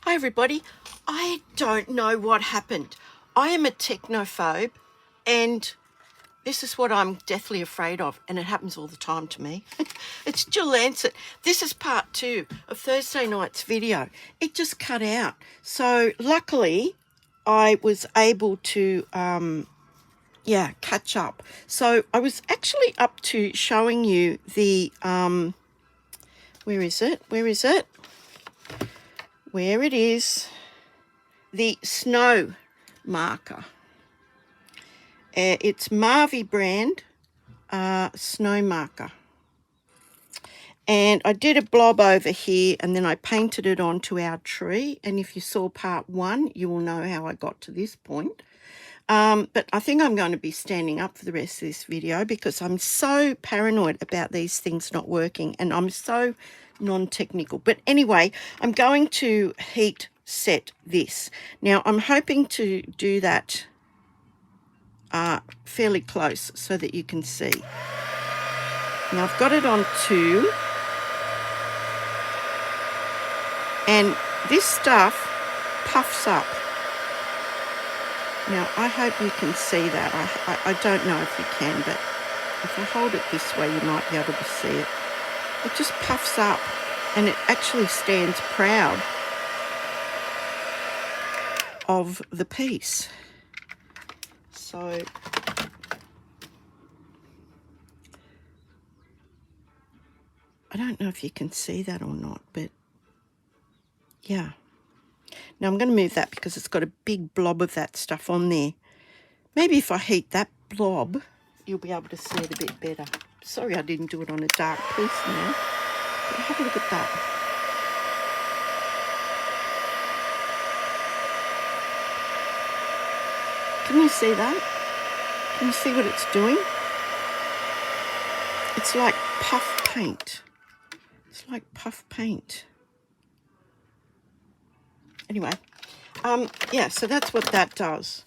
Hi everybody. I don't know what happened. I am a technophobe and this is what I'm deathly afraid of, and it happens all the time to me. It's Jill Lancet. This is part 2 of Thursday night's video. It just cut out. So luckily I was able to catch up. So I was actually up to showing you the where is it? Where it is, the snow marker. It's Marvy brand snow marker. And I did a blob over here and then I painted it onto our tree. And if you saw part 1, you will know how I got to this point. But I think I'm going to be standing up for the rest of this video because I'm so paranoid about these things not working and I'm so non-technical. But anyway, I'm going to heat set this. Now, I'm hoping to do that fairly close so that you can see. Now, I've got it on 2. And this stuff puffs up. Now, I hope you can see that. I don't know if you can, but if I hold it this way, you might be able to see it. It just puffs up, and it actually stands proud of the piece. So, I don't know if you can see that or not, but yeah. Now I'm going to move that because it's got a big blob of that stuff on there. Maybe if I heat that blob, you'll be able to see it a bit better. Sorry I didn't do it on a dark piece now. But have a look at that. Can you see that? Can you see what it's doing? It's like puff paint. It's like puff paint. Anyway, so that's what that does.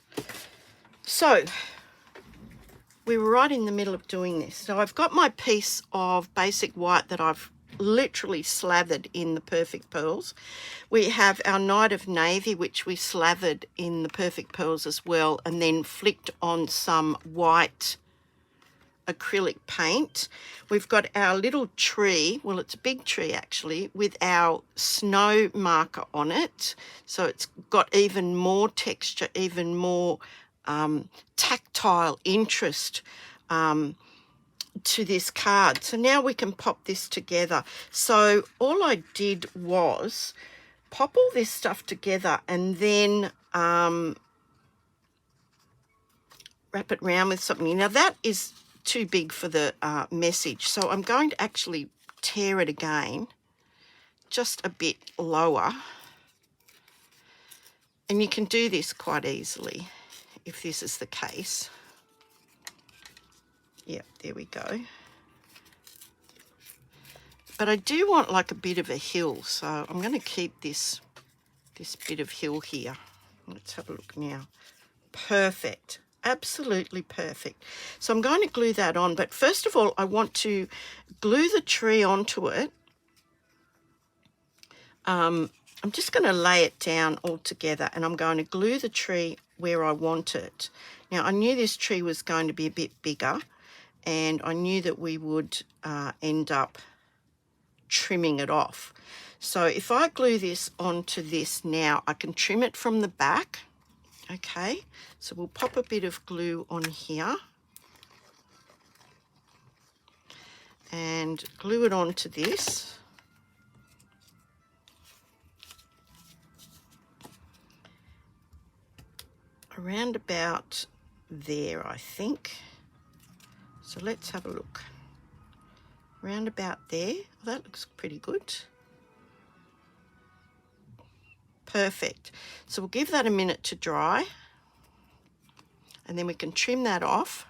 So, we were right in the middle of doing this. So I've got my piece of basic white that I've literally slathered in the Perfect Pearls. We have our Night of Navy, which we slathered in the Perfect Pearls as well, and then flicked on some white acrylic paint. We've got our little tree, well it's a big tree actually, with our snow marker on it, so it's got even more texture, even more tactile interest to this card. So now we can pop this together. So all I did was pop all this stuff together and then wrap it around with something. Now that is too big for the message, so I'm going to actually tear it again just a bit lower, and you can do this quite easily if this is the case. Yep, there we go. But I do want like a bit of a hill, so I'm going to keep this bit of hill here. Let's have a look now. Perfect. Absolutely perfect. So I'm going to glue that on, but first of all I want to glue the tree onto it. I'm just going to lay it down all together and I'm going to glue the tree where I want it. Now I knew this tree was going to be a bit bigger and I knew that we would end up trimming it off. So if I glue this onto this now, I can trim it from the back. Okay, so we'll pop a bit of glue on here and glue it onto this. Around about there, I think. So let's have a look. Around about there. Well, that looks pretty good. Perfect. So we'll give that a minute to dry and then we can trim that off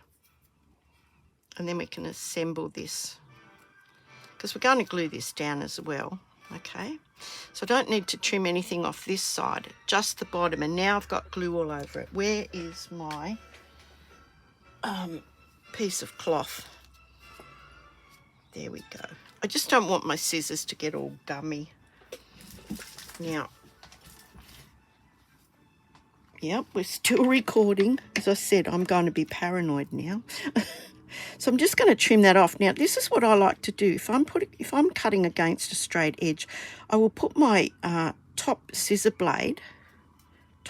and then we can assemble this because we're going to glue this down as well. Okay, so I don't need to trim anything off this side, just the bottom, and now I've got glue all over it. Where is my piece of cloth? There we go. I just don't want my scissors to get all gummy. Now Yep, we're still recording. As I said, I'm going to be paranoid now. So I'm just going to trim that off. Now, this is what I like to do. If I'm cutting against a straight edge, I will put my top scissor blade,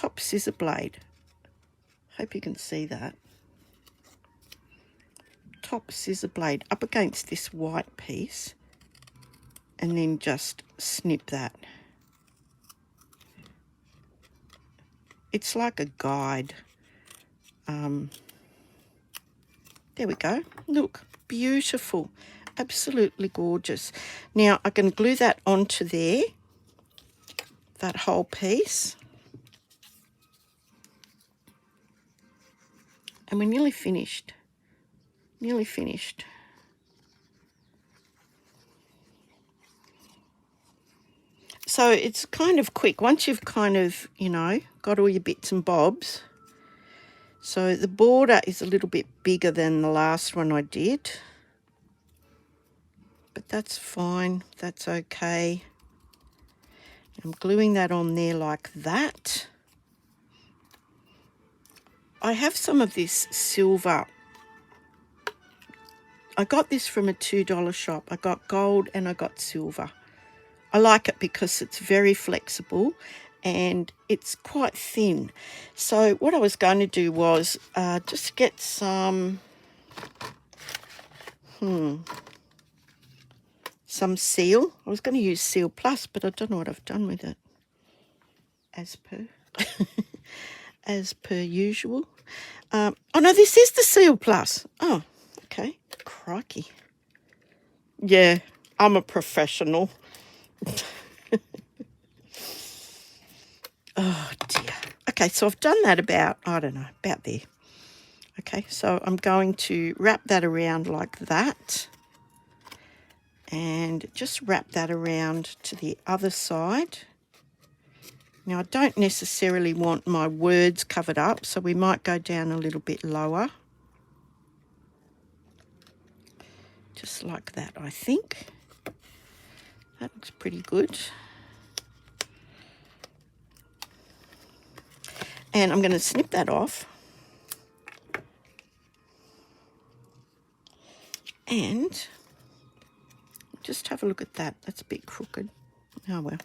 hope you can see that, top scissor blade up against this white piece, and then just snip that. It's like a guide. There we go. Look, beautiful. Absolutely gorgeous. Now, I can glue that onto there, that whole piece. And we're nearly finished. Nearly finished. So it's kind of quick. Once you've kind of, got all your bits and bobs. So the border is a little bit bigger than the last one I did. But that's fine. That's okay. I'm gluing that on there like that. I have some of this silver. I got this from a $2 shop. I got gold and I got silver. I like it because it's very flexible and it's quite thin. So what I was going to do was just get some seal. I was going to use Seal Plus, but I don't know what I've done with it, as per usual. Oh no, this is the Seal Plus. Oh, okay. Crikey. Yeah, I'm a professional. Oh dear. Okay, so I've done that about there. Okay, so I'm going to wrap that around like that, and just wrap that around to the other side. Now, I don't necessarily want my words covered up, so we might go down a little bit lower. Just like that, I think. That looks pretty good. And I'm going to snip that off. And just have a look at that. That's a bit crooked. Oh, well.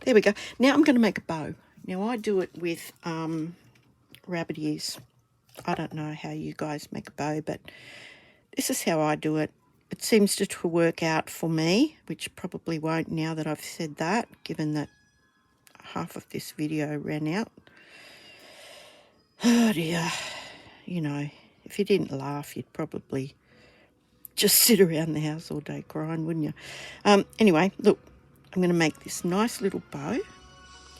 There we go. Now I'm going to make a bow. Now, I do it with rabbit ears. I don't know how you guys make a bow, but this is how I do it. It seems to work out for me, which probably won't now that I've said that, given that half of this video ran out. Oh dear. If you didn't laugh, you'd probably just sit around the house all day crying, wouldn't you? Anyway, look, I'm going to make this nice little bow,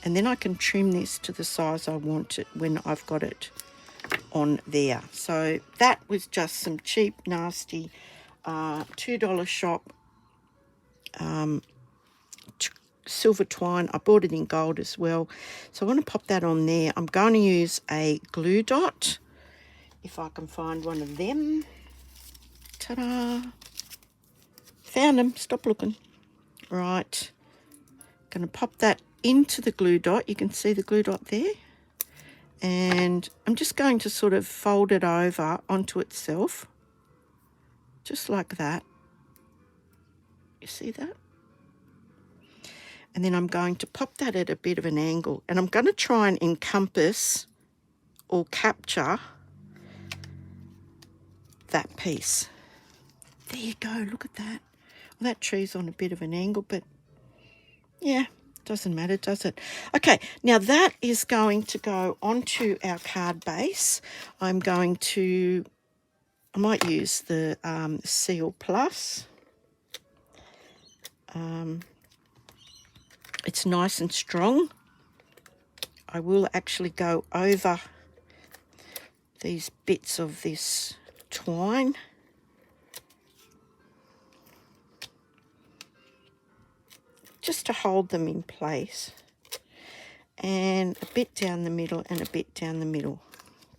and then I can trim this to the size I want it when I've got it on there. So that was just some cheap, nasty $2 shop silver twine. I bought it in gold as well. So I want to pop that on there. I'm going to use a glue dot, if I can find one of them. Ta-da! Found them. Stop looking. Right. Going to pop that into the glue dot. You can see the glue dot there. And I'm just going to sort of fold it over onto itself. Just like that. You see that? And then I'm going to pop that at a bit of an angle. And I'm going to try and encompass or capture that piece. There you go. Look at that. Well, that tree's on a bit of an angle, but yeah, doesn't matter, does it? Okay, now that is going to go onto our card base. I might use the Seal Plus. It's nice and strong. I will actually go over these bits of this twine. Just to hold them in place. And a bit down the middle and a bit down the middle.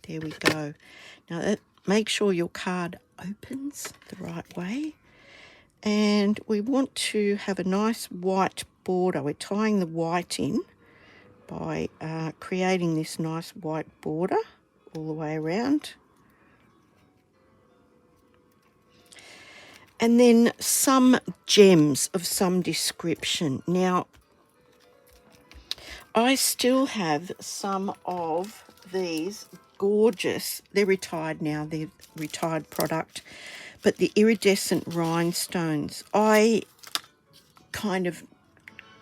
There we go. Now make sure your card opens the right way. And we want to have a nice white border. We're tying the white in by creating this nice white border all the way around. And then some gems of some description. Now, I still have some of these gorgeous, they're retired now, they're retired product, but the iridescent rhinestones. I kind of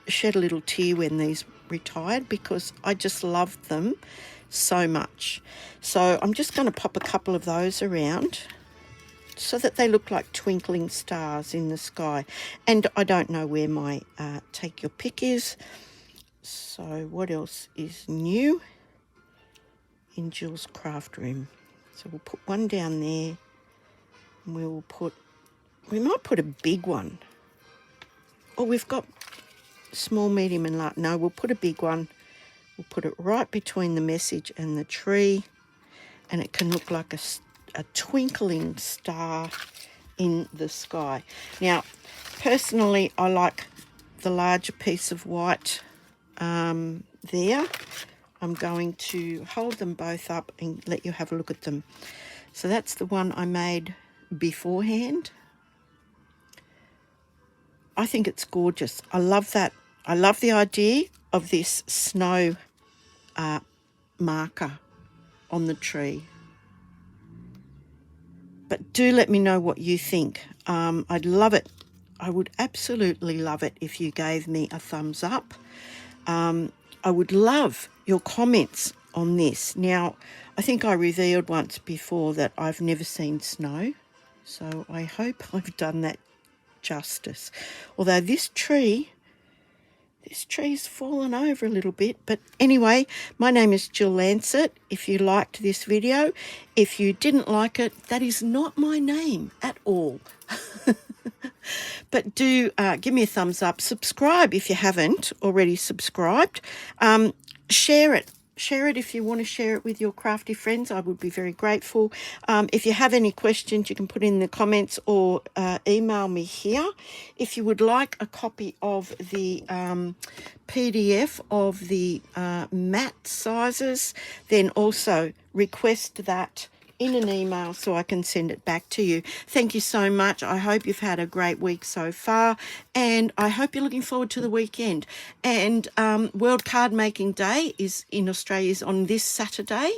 shed a little tear when these retired because I just loved them so much. So I'm just going to pop a couple of those around so that they look like twinkling stars in the sky. And I don't know where my take your pick is. So what else is new in Jill's craft room? So we'll put one down there, and we might put a big one. Oh, we've got small, medium and large. No, we'll put a big one. We'll put it right between the message and the tree, and it can look like a twinkling star in the sky. Now, personally, I like the larger piece of white there. I'm going to hold them both up and let you have a look at them. So that's the one I made beforehand. I think it's gorgeous. I love that. I love the idea of this snow marker on the tree. But do let me know what you think. I'd love it. I would absolutely love it if you gave me a thumbs up. I would love your comments on this. Now, I think I revealed once before that I've never seen snow, so I hope I've done that justice. Although this tree's fallen over a little bit. But anyway, my name is Jill Lancet. If you liked this video, if you didn't like it, that is not my name at all. But do give me a thumbs up. Subscribe if you haven't already subscribed. Share it. Share it if you want to share it with your crafty friends. I would be very grateful. If you have any questions, you can put in the comments or email me here. If you would like a copy of the PDF of the mat sizes, then also request that in an email so I can send it back to you. Thank you so much. I hope you've had a great week so far, and I hope you're looking forward to the weekend. And World Card Making Day is in Australia is on this Saturday.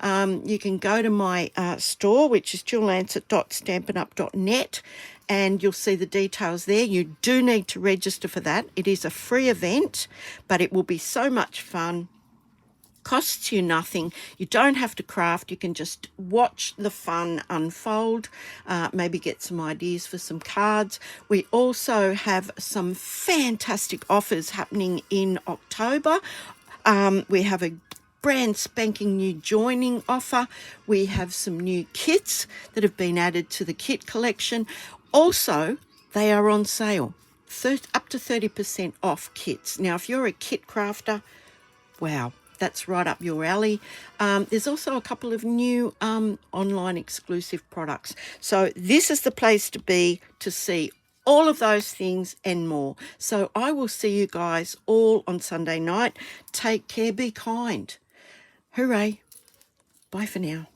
You can go to my store, which is jillancet.stampinup.net, and you'll see the details there. You do need to register for that. It is a free event, but it will be so much fun. Costs you nothing. You don't have to craft. You can just watch the fun unfold, maybe get some ideas for some cards. We also have some fantastic offers happening in October. We have a brand spanking new joining offer. We have some new kits that have been added to the kit collection. Also, they are on sale, up to 30% off kits. Now, if you're a kit crafter, wow, that's right up your alley. There's also a couple of new online exclusive products. So this is the place to be to see all of those things and more. So I will see you guys all on Sunday night. Take care, be kind. Hooray. Bye for now.